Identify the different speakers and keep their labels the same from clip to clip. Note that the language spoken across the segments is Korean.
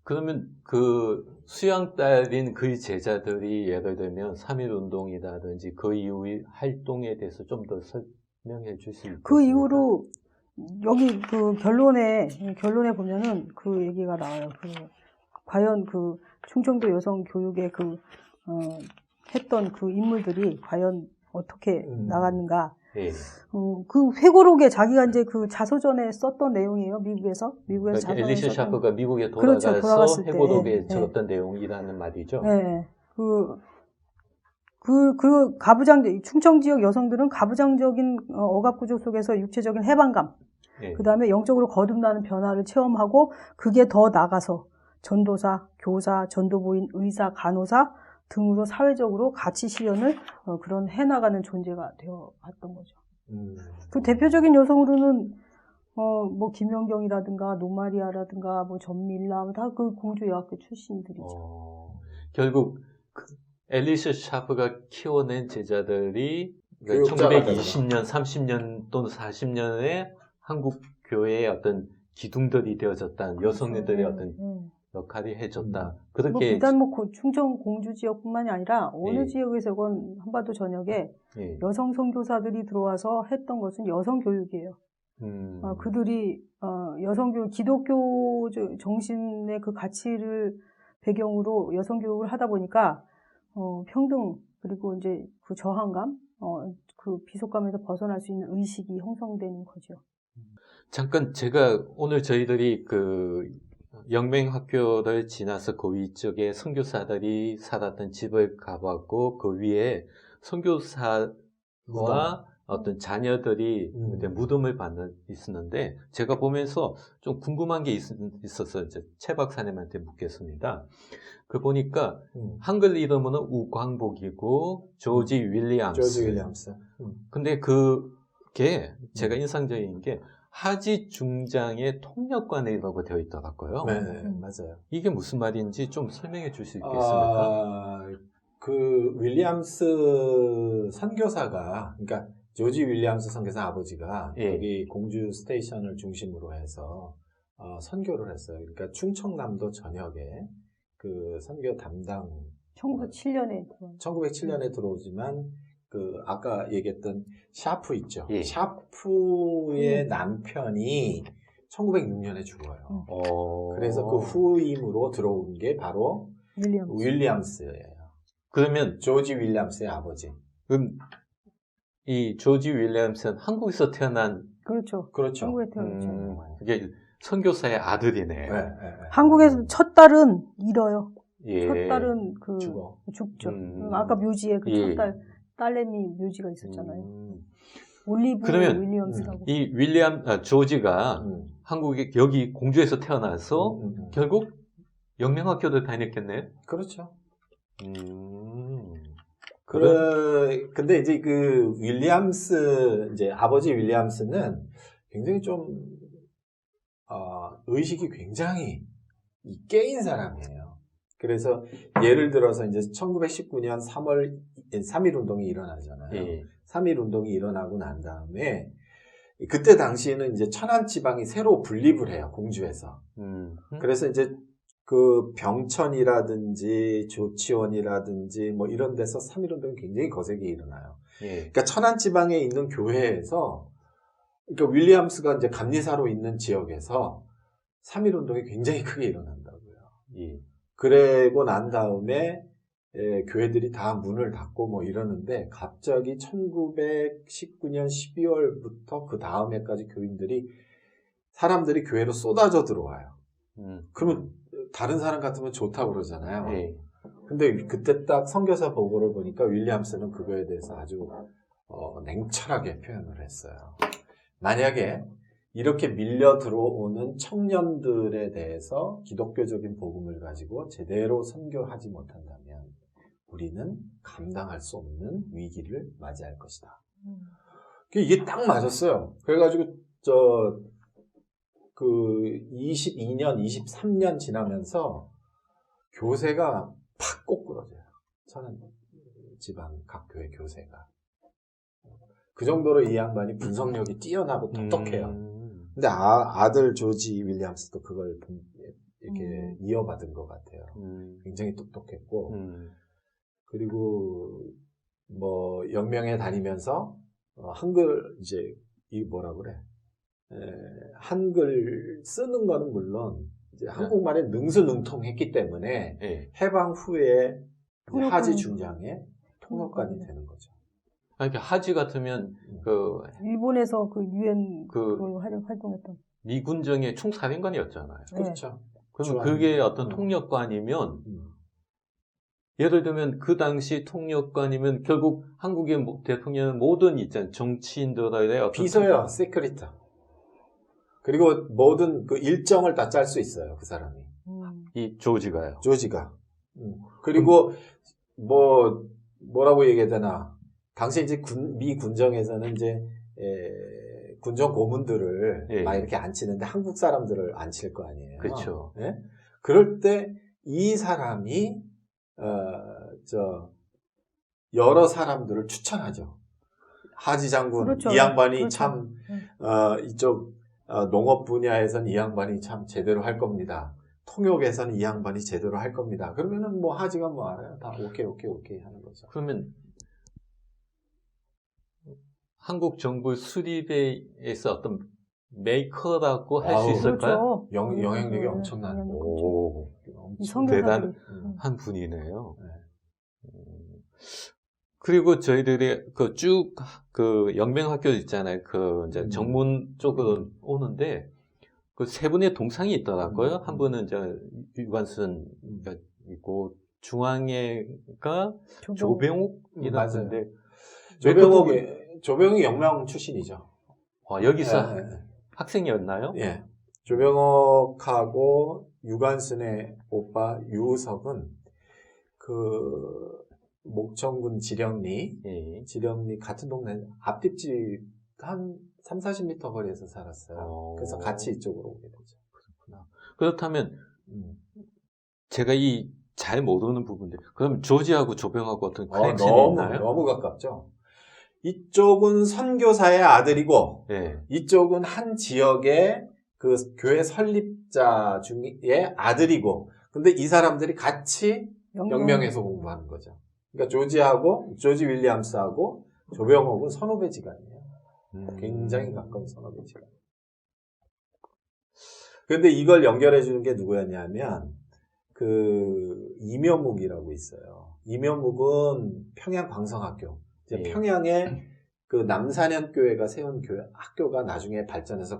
Speaker 1: 그러면 그 수양 딸인 그의 제자들이 예를 들면 3.1운동이라든지 그 이후의 활동에 대해서 좀 더 설명해 주실 수 있을까요?
Speaker 2: 그 이후로 여기 그 결론에 보면은 그 얘기가 나와요. 과연 그 충청도 여성 교육에 했던 그 인물들이 과연 어떻게 나갔는가.
Speaker 1: 예.
Speaker 2: 그 회고록에 자기가 이제 그 자서전에 썼던 내용이에요. 미국에서
Speaker 1: 그러니까
Speaker 2: 자서전에
Speaker 1: 엘리셔
Speaker 2: 썼던.
Speaker 1: 샤프가 미국에
Speaker 2: 그렇죠,
Speaker 1: 돌아가서
Speaker 2: 돌아갔을 때.
Speaker 1: 회고록에 적었던 내용이라는 말이죠.
Speaker 2: 네. 충청 지역 여성들은 가부장적인 억압구조 속에서 육체적인 해방감, 그 다음에 영적으로 거듭나는 변화를 체험하고, 그게 더 나가서 전도사, 교사, 전도부인, 의사, 간호사 등으로 사회적으로 가치 실현을 그런 해나가는 존재가 되어 왔던 거죠. 그 대표적인 여성으로는 뭐 김연경이라든가 노마리아라든가 뭐 전밀라 다 그 공주 여학교 출신들이죠.
Speaker 1: 결국 엘리셔 샤프가 키워낸 제자들이 1920년, 30년 또는 40년에 한국 교회의 어떤 기둥들이 되어졌다. 여성들의 어떤 역할이 해줬다. 그렇게
Speaker 2: 비단 충청 공주 지역뿐만이 아니라 어느 지역에서건 한반도 전역에 여성 선교사들이 들어와서 했던 것은 여성 교육이에요. 그들이 여성 교육, 기독교 정신의 그 가치를 배경으로 여성 교육을 하다 보니까 평등, 그리고 이제 그 저항감, 그 비속감에서 벗어날 수 있는 의식이 형성되는 거죠.
Speaker 1: 잠깐 제가 오늘 저희들이 그 영맹학교를 지나서 그 위쪽에 선교사들이 살았던 집을 가봤고, 그 위에 선교사와 어떤 자녀들이 무덤을 있었는데, 제가 보면서 좀 궁금한 게 있어서 이제 최 박사님한테 묻겠습니다. 그 보니까 한글 이름은 우광복이고 조지 윌리엄스. 근데 그게 제가 인상적인 게 하지 중장의 통역관이라고 되어 있더라고요.
Speaker 3: 네, 맞아요.
Speaker 1: 이게 무슨 말인지 좀 설명해 줄 수 있겠습니까?
Speaker 3: 그 윌리엄스 선교사가, 그러니까 조지 윌리엄스 선교사 아버지가 여기 공주 스테이션을 중심으로 해서 선교를 했어요. 그러니까 충청남도 전역에 그 선교 담당 1907년에 들어오지만 그 아까 얘기했던 샤프 있죠. 샤프의 남편이 1906년에 죽어요. 그래서 그 후임으로 들어온 게 바로 윌리엄스예요.
Speaker 1: 그러면
Speaker 3: 조지 윌리엄스의 아버지.
Speaker 1: 그럼 이 조지 윌리엄스는 한국에서 태어난
Speaker 3: 그렇죠.
Speaker 2: 한국에 태어났죠.
Speaker 1: 그게 선교사의 아들이네.
Speaker 2: 한국에서 첫 딸은 잃어요.
Speaker 1: 첫
Speaker 2: 딸은 죽죠. 아까 묘지에 그 첫 딸내미 묘지가 있었잖아요. 올리브 윌리엄스라고.
Speaker 1: 이 조지가 한국에 여기 공주에서 태어나서 결국 영명학교를 다녔겠네요.
Speaker 3: 그렇죠. 근데 이제 그 이제 아버지 윌리엄스는 굉장히 좀 의식이 굉장히 깨인 사람이에요. 그래서 예를 들어서 이제 1919년 3월 3.1 운동이 일어나잖아요. 3.1 운동이 일어나고 난 다음에 그때 당시에는 이제 천안 지방이 새로 분립을 해요, 공주에서. 그래서 이제 그 병천이라든지 조치원이라든지 뭐 이런 데서 3.1 운동이 굉장히 거세게 일어나요. 그러니까 천안 지방에 있는 교회에서, 그러니까 윌리엄스가 이제 감리사로 있는 지역에서 3.1 운동이 굉장히 크게 일어난다고요. 그러고 난 다음에 교회들이 다 문을 닫고 뭐 이러는데, 갑자기 1919년 12월부터 그 다음 해까지 사람들이 교회로 쏟아져 들어와요. 그러면 다른 사람 같으면 좋다고 그러잖아요. 근데 그때 딱 선교사 보고를 보니까 윌리엄스는 그거에 대해서 아주 냉철하게 표현을 했어요. 만약에 이렇게 밀려 들어오는 청년들에 대해서 기독교적인 복음을 가지고 제대로 선교하지 못한다면 우리는 감당할 수 없는 위기를 맞이할 것이다. 이게 딱 맞았어요. 그래가지고 22년, 23년 지나면서 교세가 팍 꼬꾸러져요. 천안 지방 각 교회 교세가. 그 정도로 이 양반이 분석력이 뛰어나고 똑똑해요. 근데 아들 조지 윌리엄스도 그걸 이렇게 이어받은 것 같아요. 굉장히 똑똑했고, 그리고 뭐 영명에 다니면서 한글 이제 이 뭐라 그래? 한글 쓰는 거는 물론 이제 한국말에 능수능통했기 때문에 해방 후에 하지 중장의 통역관이 되는 거죠.
Speaker 1: 그러니까 하지 같으면 그
Speaker 2: 일본에서 그 유엔 그걸로 활동했던
Speaker 1: 미군정의 총사령관이었잖아요.
Speaker 3: 그렇죠.
Speaker 1: 그러면 그게 어떤 통역관이면 예를 들면 그 당시 통역관이면 결국 한국의 대통령은 모든 있잖아요. 정치인들의 어떤
Speaker 3: 비서요, 세크리터. 그리고 모든 그 일정을 다 짤 수 있어요, 그 사람이.
Speaker 1: 이 조지가요.
Speaker 3: 조지가. 그리고 뭐라고 얘기해야 되나? 당시 이제 미 군정에서는 이제 군정 고문들을 막 이렇게 앉히는데 한국 사람들을 앉힐 거 아니에요.
Speaker 1: 그렇죠.
Speaker 3: 예? 그럴 때 이 사람이 여러 사람들을 추천하죠. 하지 장군,
Speaker 2: 그렇죠.
Speaker 3: 이 양반이
Speaker 2: 그렇죠.
Speaker 3: 참 이쪽 농업 분야에선 이 양반이 참 제대로 할 겁니다. 통역에서는 이 양반이 제대로 할 겁니다. 그러면은 뭐 하지가 뭐 알아요. 다 오케이 하는 거죠.
Speaker 1: 그러면 한국 정부 수립에서 어떤 메이커라고 할 수 있을까요?
Speaker 2: 그렇죠.
Speaker 3: 영향력이 엄청난.
Speaker 1: 오, 대단한 분이네요. 그리고 저희들이 쭉 영명학교 있잖아요. 이제 정문 쪽으로 오는데 그 세 분의 동상이 있더라고요. 한 분은 유관순 있고 중앙에가 조병욱이라는데
Speaker 3: 조병욱이 영명 출신이죠.
Speaker 1: 여기서 학생이었나요?
Speaker 3: 예. 조병욱하고 유관순의 오빠 유우석은 그 목청군 지령리 같은 동네 앞집집 한 30-40m 거리에서 살았어요. 그래서 같이 이쪽으로 오게 되죠.
Speaker 1: 그렇구나. 그렇다면 제가 잘 모르는 부분인데 그럼 조지하고 조병하고 어떤 커넥션이 있나요?
Speaker 3: 너무 가깝죠. 이쪽은 선교사의 아들이고 이쪽은 한 지역의 그 교회 설립자 중에 아들이고 근데 이 사람들이 같이 영명에서 공부하는 거죠. 그러니까 조지 윌리엄스하고 조병옥은 선후배지간이에요. 굉장히 가까운 선후배지간. 그런데 이걸 연결해 주는 게 누구였냐면 그 이면묵이라고 있어요. 이면묵은 평양 광성학교. 이제 평양에 그 남산현교회가 세운 학교가 나중에 발전해서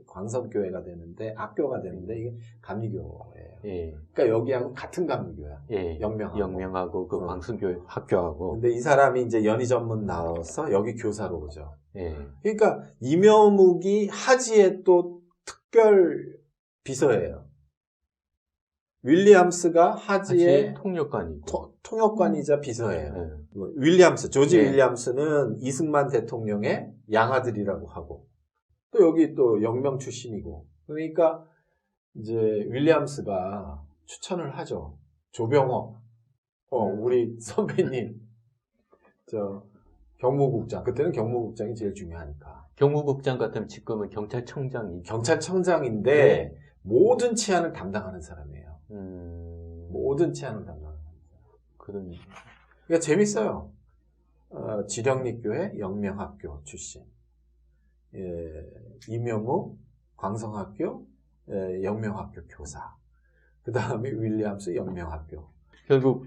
Speaker 3: 광성교회가 되는데 학교가 되는데 이게 감리교예요. 그러니까 여기하고 같은 감리교야. 영명하고
Speaker 1: 그 광성교회 학교하고.
Speaker 3: 근데 이 사람이 이제 연희 전문 나와서 여기 교사로 오죠. 그러니까 이면묵이 하지의 또 특별 비서예요. 윌리엄스가 하지의 통역관이자 비서예요. 조지 윌리엄스는 이승만 대통령의 양아들이라고 하고, 또 여기 또 영명 출신이고, 그러니까 이제 윌리엄스가 추천을 하죠. 조병옥, 우리 선배님, 경무국장, 그때는 경무국장이 제일 중요하니까.
Speaker 1: 경무국장 같으면 지금은
Speaker 3: 경찰청장인데, 모든 치안을 담당하는 사람이에요. 모든 치안을 담당하는 사람. 그러니까 재밌어요. 지령리교회 영명학교 출신. 이명우 광성학교 영명학교 교사. 그 다음에 윌리엄스 영명학교.
Speaker 1: 결국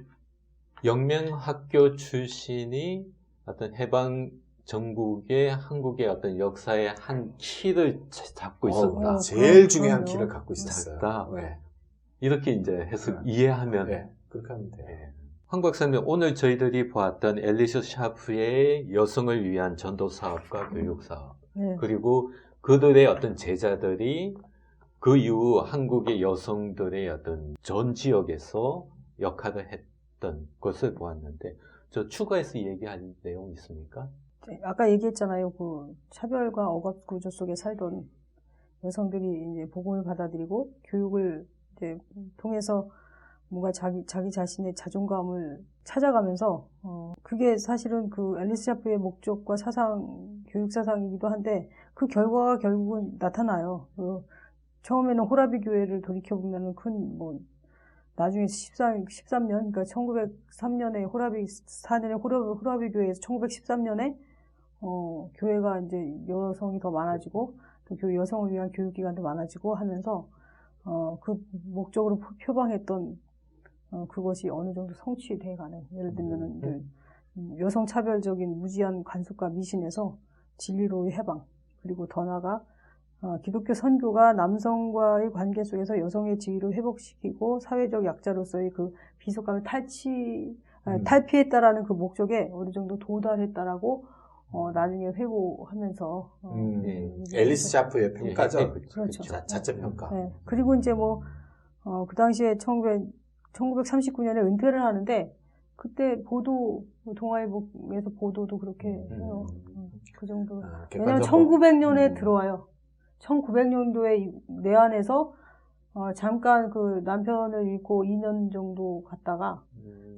Speaker 1: 영명학교 출신이 어떤 해방 전국의 한국의 어떤 역사의 한 키를 잡고 있었다.
Speaker 3: 제일 중요한 키를 갖고 있었어요.
Speaker 1: 이렇게 이제 해서 이해하면.
Speaker 3: 그렇게 하면 돼요.
Speaker 1: 황 박사님, 오늘 저희들이 보았던 앨리스 샤프의 여성을 위한 전도 사업과 교육 사업, 그리고 그들의 어떤 제자들이 그 이후 한국의 여성들의 어떤 전 지역에서 역할을 했던 것을 보았는데, 저 추가해서 얘기할 내용 있습니까?
Speaker 2: 아까 얘기했잖아요. 그 차별과 억압 구조 속에 살던 여성들이 이제 복음을 받아들이고 교육을 이제 통해서 뭔가 자기 자신의 자존감을 찾아가면서 그게 사실은 그 앨리스 샤프의 목적과 사상, 교육 사상이기도 한데 그 결과가 결국은 나타나요. 처음에는 호라비 교회를 돌이켜보면은 나중에 13년, 그러니까 1903년에 호라비 4년에 호라비 교회에서 1913년에 교회가 이제 여성이 더 많아지고 또 여성을 위한 교육기관도 많아지고 하면서 그 목적으로 표방했던 그것이 어느 정도 성취돼가는, 예를 들면은 여성 차별적인 무지한 관습과 미신에서 진리로의 해방, 그리고 더 나아가 기독교 선교가 남성과의 관계 속에서 여성의 지위를 회복시키고 사회적 약자로서의 그 비속감을 탈피했다라는 그 목적에 어느 정도 도달했다라고 나중에 회고하면서
Speaker 3: 앨리스 샤프의 평가죠.
Speaker 2: 그렇죠.
Speaker 3: 자체 평가.
Speaker 2: 네. 그리고 이제 그 당시에 1939년에 은퇴를 하는데 그때 동아일보에서 보도도 그렇게 해요. 그 정도. 왜냐면 1900년에 들어와요. 1900년도에 내한에서 잠깐 그 남편을 잃고 2년 정도 갔다가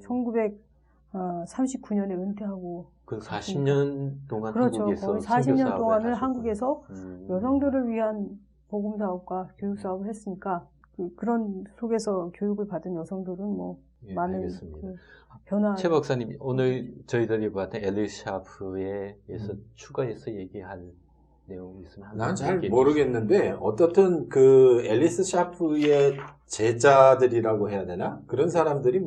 Speaker 2: 1939년에 은퇴하고.
Speaker 1: 그 40년 동안
Speaker 2: 그렇죠.
Speaker 1: 한국에서
Speaker 2: 거의 40년 동안을
Speaker 1: 하셨군요.
Speaker 2: 한국에서 여성들을 위한 복음 사업과 교육 사업을 했으니까 그런 속에서 교육을 받은 여성들은 많은
Speaker 1: 알겠습니다.
Speaker 2: 변화.
Speaker 1: 최 박사님, 오늘 저희들이 봤던 앨리스 샤프에서 추가해서 얘기할 내용이 있으면
Speaker 3: 난 잘 모르겠는데 어떻든 그 앨리스 샤프의 제자들이라고 해야 되나? 그런 사람들이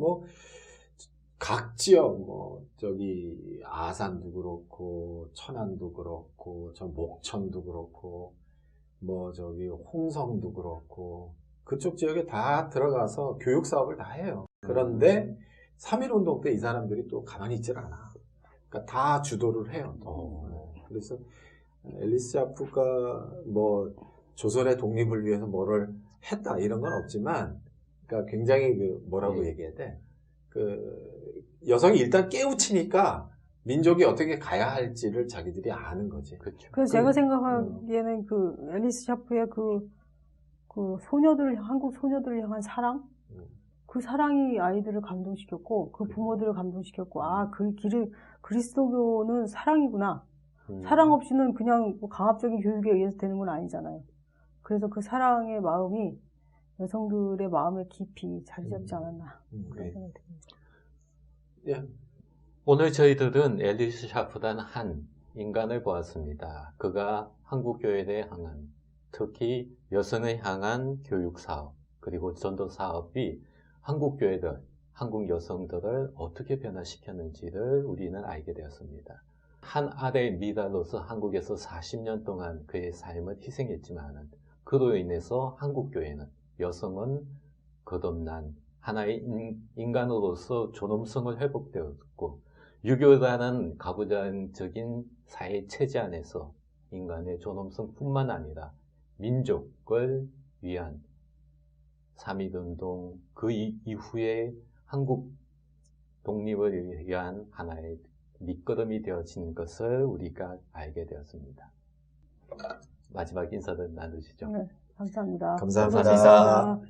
Speaker 3: 각 지역 아산도 그렇고 천안도 그렇고 목천도 그렇고 홍성도 그렇고 그쪽 지역에 다 들어가서 교육 사업을 다 해요. 그런데 3.1운동 때 이 사람들이 또 가만히 있질 않아. 그러니까 다 주도를 해요. 그래서 앨리스 샤프가 조선의 독립을 위해서 뭐를 했다 이런 건 없지만, 그러니까 굉장히 얘기해야 돼. 여성이 일단 깨우치니까 민족이 어떻게 가야 할지를 자기들이 아는 거지.
Speaker 1: 그렇죠.
Speaker 2: 그래서 제가 생각하기에는 앨리스 샤프의 한국 소녀들을 향한 사랑? 그 사랑이 아이들을 감동시켰고, 그 부모들을 감동시켰고, 그리스도교는 사랑이구나. 사랑 없이는 그냥 강압적인 교육에 의해서 되는 건 아니잖아요. 그래서 그 사랑의 마음이 여성들의 마음에 깊이 자리 잡지 않았나. 그런 생각이 듭니다.
Speaker 3: 예.
Speaker 1: 오늘 저희들은 앨리스 샤프라는 한 인간을 보았습니다. 그가 한국 교회에 향한, 특히 여성을 향한 교육 사업, 그리고 전도 사업이 한국 교회들, 한국 여성들을 어떻게 변화시켰는지를 우리는 알게 되었습니다. 한 아들의 미달로서 한국에서 40년 동안 그의 삶을 희생했지만 그로 인해서 한국 교회는 여성은 거듭난 하나의 인간으로서 존엄성을 회복되었고, 유교라는 가부장적인 사회 체제 안에서 인간의 존엄성뿐만 아니라 민족을 위한 3.1운동, 그 이후에 한국 독립을 위한 하나의 밑거름이 되어진 것을 우리가 알게 되었습니다. 마지막 인사를 나누시죠.
Speaker 2: 네, 감사합니다.
Speaker 3: 감사합니다.